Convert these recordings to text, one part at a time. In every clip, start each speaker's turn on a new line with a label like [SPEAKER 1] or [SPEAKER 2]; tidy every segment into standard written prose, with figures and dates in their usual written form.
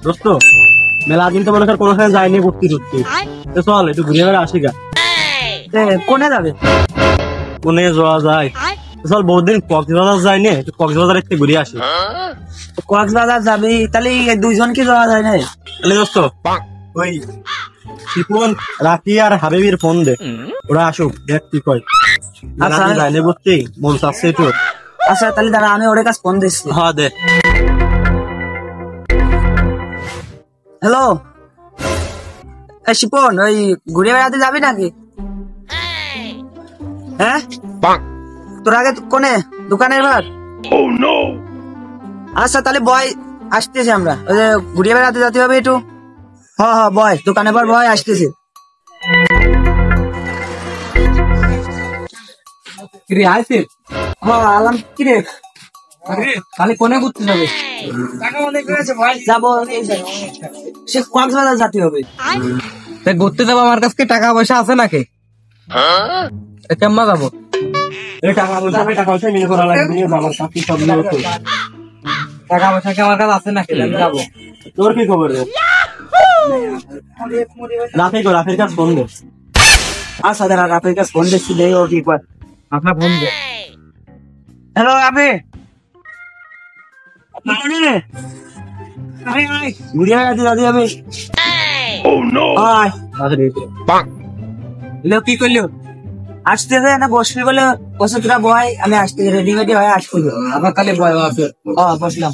[SPEAKER 1] দোস্ত মেলা দিন তো মনে কর কোনোখানে যায়নি ঘুরতে ঘুরতে, তো চল একটু ঘুরে বেড়ে আসি গা।
[SPEAKER 2] কোনে যাবে?
[SPEAKER 1] কোনে যাওয়া যায়? চল বহুদিন কক্সবাজার যায়নি, একটু কক্সবাজার একটু ঘুরে আসি।
[SPEAKER 2] কক্সবাজার যাবি তাহলে দুইজন কি যাওয়া যায় না?
[SPEAKER 1] তাহলে দোস্ত ওই শিপন, রাকি আর হাবিবির ফোন দে, ওরা আসুক দেখ কি কয়।
[SPEAKER 2] আচ্ছা।
[SPEAKER 1] যায়নি ঘুরতে মন চাচ্ছে একটু।
[SPEAKER 2] আচ্ছা তাহলে দাঁড়া, আমি ওর কাছে ফোন দিচ্ছি।
[SPEAKER 1] হ্যাঁ দে।
[SPEAKER 2] হ্যালো শিপন, ওই ঘুরে বেড়াতে যাবি নাকি? হ্যাঁ, তোর আগে কোনে দোকানের ভাত? আচ্ছা তাহলে বয়, আসতেছি আমরা। ওই যে ঘুরে বেড়াতে যেতে হবে একটু। হ্যাঁ হ্যাঁ বয়, দোকানের পর বয়, আসতেছি। আলাম কি রে, খালি কোনে ঘুরতে যাবে? যাবো, সে কক্সবাজার যেতে হবে। ঘুরতে যাবো, আমার কাছে টাকা পয়সা আছে নাকি? কেমন যাবো?
[SPEAKER 1] টাকা পয়সা মিলে করা লাগবে, আমার সাথে সব নিয়ে তো।
[SPEAKER 2] টাকা পয়সা কি আমার কাছে আছে নাকি? আমি যাবো।
[SPEAKER 1] তোর কি খবর রে? রাফির কাছে ফোন দে।
[SPEAKER 2] আচ্ছা দাঁড়া, রাফির কাছে ফোন দিচ্ছি, দেই ও কি কয়। আপনার ফোন দে। হ্যালো রাফি, ঘুরে বেড়াতে যেতে হবে। কি করলো? আসতেছে না বসবি বলে বসে, তোরা বয়, আমি আসতে রেডি মেডি হয়ে আসবো। আমার খালি বয় বসলাম।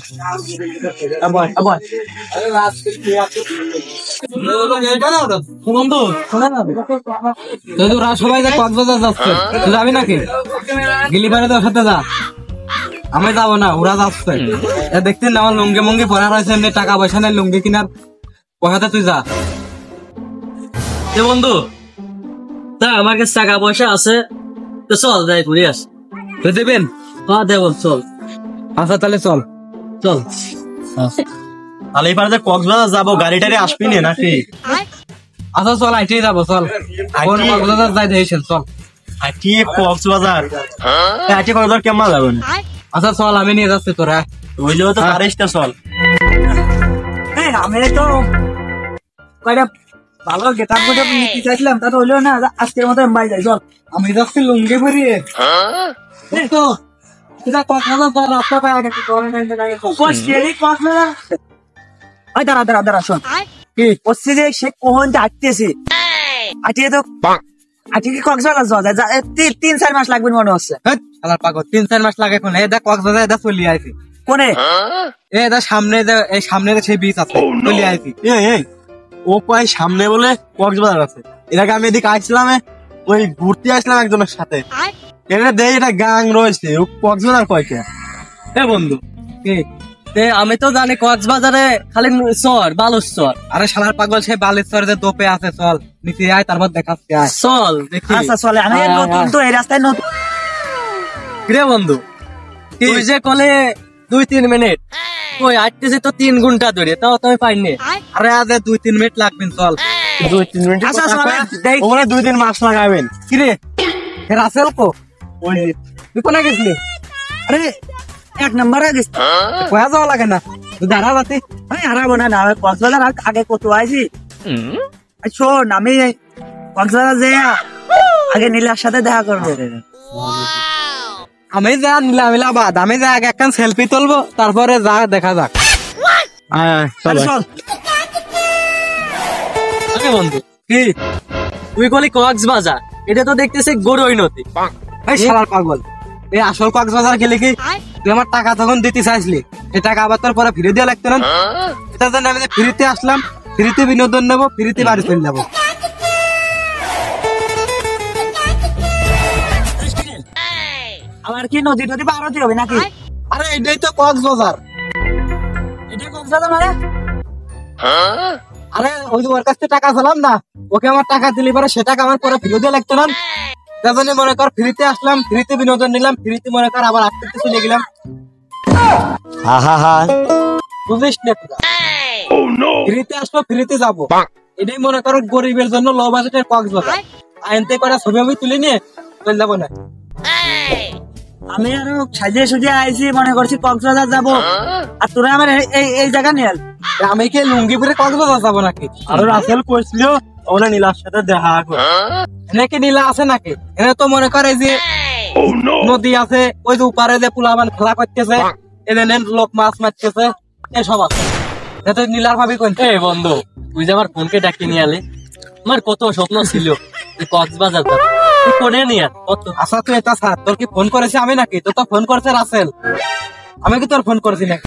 [SPEAKER 2] সবাই কক্সবাজার যাচ্ছে, যাবি নাকি? গিলি পারে তো সাথে যা, আমি যাবো না, ওরা যাচ্ছে। দেখতেন না আমার লুঙ্গি মুঙ্গি পরা রয়েছে, এমনি টাকা পয়সা নেই লুঙ্গি কিনার পয়সাতে, তুই যা।
[SPEAKER 3] বন্ধু তা আমার কাছে টাকা পয়সা আছে, তো চল যাই ঘুরে আস।
[SPEAKER 2] দেবেন?
[SPEAKER 3] হ্যাঁ দেব, চল।
[SPEAKER 2] আচ্ছা তাহলে চল
[SPEAKER 3] চল।
[SPEAKER 1] তাহলে এবার যে কক্সবাজার যাবো, গাড়ি টাড়ি আসবি না নাকি?
[SPEAKER 2] আচ্ছা চল, আইটেই যাবো, চল। কক্সবাজার যাই দেখেছেন, চল।
[SPEAKER 1] কক্সবাজার কেমন যাবো?
[SPEAKER 2] আচ্ছা চল, আমি নিয়ে যাচ্ছি তোরা।
[SPEAKER 1] ওইলেও তো পারিস না, চল। আমি তো কয়টা ভালো গেটাপ গেটাপ নিতে চাইছিলাম, তা তো হইলো না। আজকের মতো বাই যাই, চল।
[SPEAKER 2] আমি যাচ্ছি লুঙ্গি পরিয়ে। তো কক্সবাজার রাস্তা পাই আগে দাঁড়া দাঁড়া দাঁড়া, শোন কি হচ্ছে যে সে কখন আটতেছে, আটিয়ে তো আজকে কক্সবাজার যাওয়া যায়, 3-4 মাস লাগবে মনে হচ্ছে। পাগল, 3-4 মাস লাগে কোন? এই দেখ কক্সবাজার এটা চলে আইছি। কোনে? এই দেখ সামনে, এই সামনে সেই বিচ আছে, চলে আইছি।
[SPEAKER 1] ও কয় সামনে বলে কক্সবাজার আছে। এর আগে আমি এদিকে আসলাম, ওই ঘুরতে আসলাম একজনের সাথে, এটা দেখ এটা গাং রয়েছে, ও কক্সবাজার কয় কে?
[SPEAKER 3] বন্ধু আমি তো জানি কক্সবাজারে খালি চর, বালুর চর।
[SPEAKER 2] আরে শালার পাগল, সে বালেশ্বর যে দোপে আছে, চল নিচে আয়, তারপর দেখাচ্ছি।
[SPEAKER 3] চল দেখি।
[SPEAKER 2] আচ্ছা চলে, আমি নতুন তো এই রাস্তায় নতুন।
[SPEAKER 3] রে বন্ধু, তুই যে কলে 2-3 মিনিট, ওই আটতেছে তো 3 ঘন্টা ধরে, তাও তুমি পাইনি।
[SPEAKER 2] আরে আজ 2-3 মিনিট লাগবেন, চল।
[SPEAKER 1] 2-3 মিনিট?
[SPEAKER 2] আচ্ছা
[SPEAKER 1] ওখানে 2-3 মাস লাগাবেন।
[SPEAKER 2] কিরে রাসেল কো?
[SPEAKER 1] ওই
[SPEAKER 2] তুই কোনে গেছিলি? আরে 1 নম্বরে গেছি, কোয়া যাওয়া লাগে না, দাঁড়া বাতি। আমি হারাবো না, কক্সবাজার আগে কত আইছি। শোন, আমি কক্সবাজার যে আগে নীলার সাথে দেখা করবো। আমি যা নীলা বাদ, আমি যা আগে একটা সেলফি তুলবো, তারপরে যা দেখা যাক।
[SPEAKER 3] বন্ধু কি তুই বলি কক্সবাজার, এটা তো দেখতেছি গরুই নদী।
[SPEAKER 2] শালার পাগল, এই আসল কক্সবাজার গেলে কি তুই আমার টাকা তখন দিতে চাইছিলি, এই টাকা আবার তোর পরে ফিরে দিয়ে লাগতো না। এটার জন্য আমি ফ্রিতে আসলাম, ফ্রিতে বিনোদন নেবো, ফ্রিতে বাড়ি চলে যাবো। আমার কি নদী টদী পার হতে হবে নাকি? আরে এটাই তো কক্সবাজার। এটা কক্সবাজার মানে? আরে ওই যে ওর কাছ থেকে টাকা পেলাম না, ওকে আমার টাকা দিলি পরে সে টাকা আমার পরে ফিরে দিয়ে লাগতো না। তার জন্য মনে কর ফ্রিতে আসলাম, ফ্রিতে বিনোদন নিলাম, ফ্রিতে মনে কর আবার আসতে চলে গেলাম। বুঝিস না? ফ্রিতে আসবো, ফ্রিতে যাবো, এটাই মনে করো গরিবের জন্য লো বাজেটের কক্সবাজার। আইনতে করে ছবি আমি তুলে নিয়ে চলে যাবো না। আমি আরো সাজিয়ে সুজিয়ে আইছি, মনে করছি কক্সবাজার যাবো, আর তোরা আমার এই জায়গা নিয়ে আল।
[SPEAKER 3] আমি কি লুঙ্গি পরে কক্সবাজার যাবো নাকি?
[SPEAKER 1] আর রাসেল কইছিল ওরা নীলার সাথে দেখা করে।
[SPEAKER 3] নাকি নীলা আছে নাকি? এনে তো মনে করে যে নদী আছে, ওই যে উপারে যে পোলাবান খেলা করতেছে, এদের লোক মাছ মারতেছে, এসব আছে। যাতে নীলার ভাবি কোন এই বন্ধু, তুই যে আমার ফোনকে ডাকি নিয়ে আলে, আমার কত স্বপ্ন ছিল যে কক্সবাজার যাবো, তুই কোনে নিয়ে কত। আচ্ছা তুই এটা ছাড়, তোর কি ফোন করেছি আমি নাকি? তোর তো ফোন করেছে রাসেল, আমি কি তোর ফোন করেছি নাকি?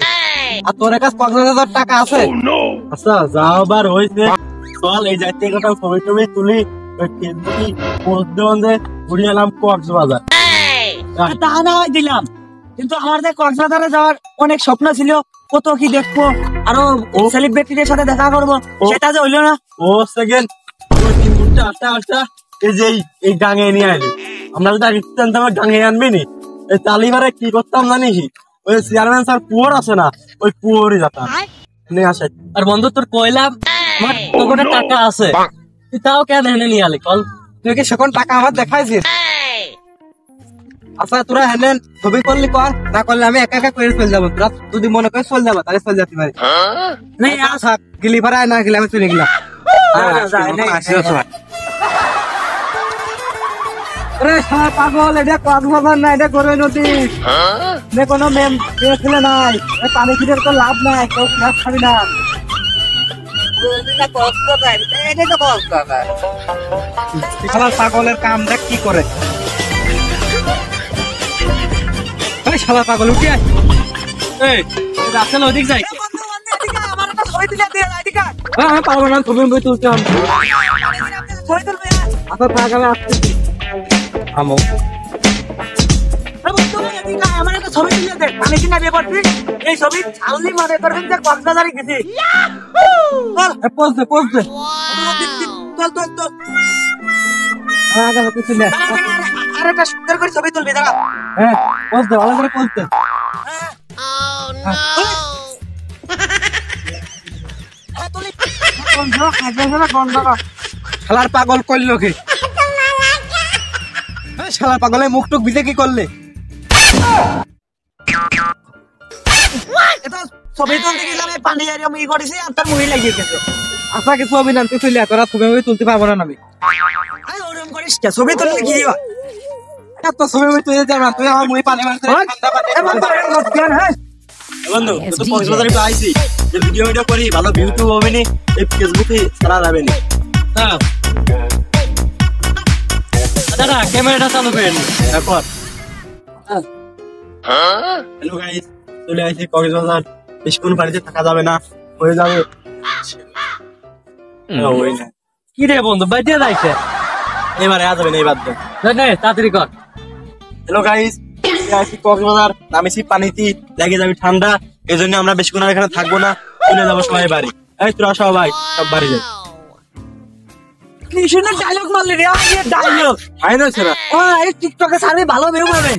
[SPEAKER 3] আর তোর কাছে কক্সবাজার টাকা আছে?
[SPEAKER 1] আচ্ছা যাও বার হয়েছে, চল এই যাইতে কথা ছবি টবি তুলি, ওই ফেসবুকে পোস্ট দেওয়ান যে ঘুরে এলাম কক্সবাজার।
[SPEAKER 2] তা না হয় দিলাম, কিন্তু আমার যে কক্সবাজারে যাওয়ার অনেক স্বপ্ন ছিল, কত কি দেখবো, আরো সেলিব্রিটিদের সাথে দেখা করবো, সেটা যে হইলো না।
[SPEAKER 1] ও সেকেন্ড 2-3 ঘন্টা আটটা আটটা এই যে এই গাঙে নিয়ে আইলি। আমরা যদি আগে জানতাম গাঙে আনবি নি, এই তালিবারে কি করতাম জানিস? ওই চেয়ারম্যান স্যার পুয়ার আছে না, ওই পুয়ারই যেতাম নিয়ে আসে।
[SPEAKER 3] আর বন্ধু তোর কইলাম আমার পকেটে টাকা আছে, তুই তাও কেন এনে নিয়ে আলি কল? তুই কি সেখন টাকা আমার দেখাইছিস? আচ্ছা তোরা হেনেন ছবি করলি কর, না করলে আমি একা একা করে চলে যাবো। তোরা যদি মনে করে চলে যাবো তাহলে চলে যেতে পারি।
[SPEAKER 2] নেই
[SPEAKER 3] আচ্ছা গিলি ভাড়া না গেলে আমি চলে গেলাম। আরে সারা পাগল, এটা কক্সবাজার না, এটা গরুই নদী। কোনো মেম ছেলে নাই, পানি খিরে তো লাভ নাই, কেউ মাছ খাবি না। শালা পাগলের কাম দেখ কি করে। এই শালা পাগল উঠে আয়। এই রাস্তা ওদিক যাই।
[SPEAKER 2] আমার একটা ছবি তুলে দিয়ে আইডি কার্ড
[SPEAKER 3] হ্যাঁ পারবো না, তুমি বই তুলতে হবে।
[SPEAKER 2] ছবি তুলবে।
[SPEAKER 3] আচ্ছা থাক, আমি আসতেছি। থামো।
[SPEAKER 2] আমার একটা ছবি তুলে দে, আমি কিনা বিয়ে করছি, এই ছবি ছাড়লি মনে করবেন যে কক্সবাজারে গেছি।
[SPEAKER 3] পৌঁছতে পৌঁছতে
[SPEAKER 2] চল চল চল,
[SPEAKER 3] হ্যাঁ আগে কিছু নে।
[SPEAKER 2] আর একটা সুন্দর করে ছবি তুলবি, দাঁড়া।
[SPEAKER 3] হ্যাঁ পৌঁছতে ভালো করে পৌঁছতে। শালার পাগল করলো কি? শালার পাগলে মুখ টুক ভিজে কি করলে?
[SPEAKER 2] এটা ছবি তুলতে গেলাম, এই পানি আর আমি করেছি, আর তার মুহি লাগিয়ে গেছে।
[SPEAKER 3] আচ্ছা কিছু ছবি নামতে চলে তোরা ছবি আমি তুলতে পারবো না আমি।
[SPEAKER 2] আরে ওরকম করিস কে? ছবি তুললে কি দিবা?
[SPEAKER 3] এত ছবি আমি তুলে যাবো না, তুই আমার মুহি পানি মারতে
[SPEAKER 2] হ্যাঁ
[SPEAKER 1] বন্ধু তো কক্সবাজারে তো আইছি, যে ভিডিও করি ভালো ভিউ টিউ হবে নি, এই ফেসবুকে ছাড়া যাবে নি।
[SPEAKER 3] দাদা ক্যামেরাটা চালু করেন
[SPEAKER 1] এখন হ্যালো গাইস, চলে আইছি কক্সবাজার। বেশিক্ষণ বাড়িতে থাকা যাবে না, হয়ে যাবে। ওই না
[SPEAKER 3] কি রে বন্ধু বাইরে যাইছে?
[SPEAKER 1] এবারে আ যাবে না, এবার দেন।
[SPEAKER 3] তাড়াতাড়ি কর।
[SPEAKER 1] হ্যালো গাইস, আইছি কক্সবাজার, নামিছি পানিতে, লেগে যাবে ঠান্ডা, এই জন্য আমরা বেশিক্ষণ আর এখানে থাকবো না, চলে যাবো সবাই বাড়ি। এই তোরা সবাই সব বাড়ি যাই।
[SPEAKER 2] কি সুন্দর ডায়লগ মারলি রে, ডায়লগ
[SPEAKER 1] ফাইনাল ছিল।
[SPEAKER 2] ও এই টিকটকে ছাড়লে ভালো ভিউ পাবে।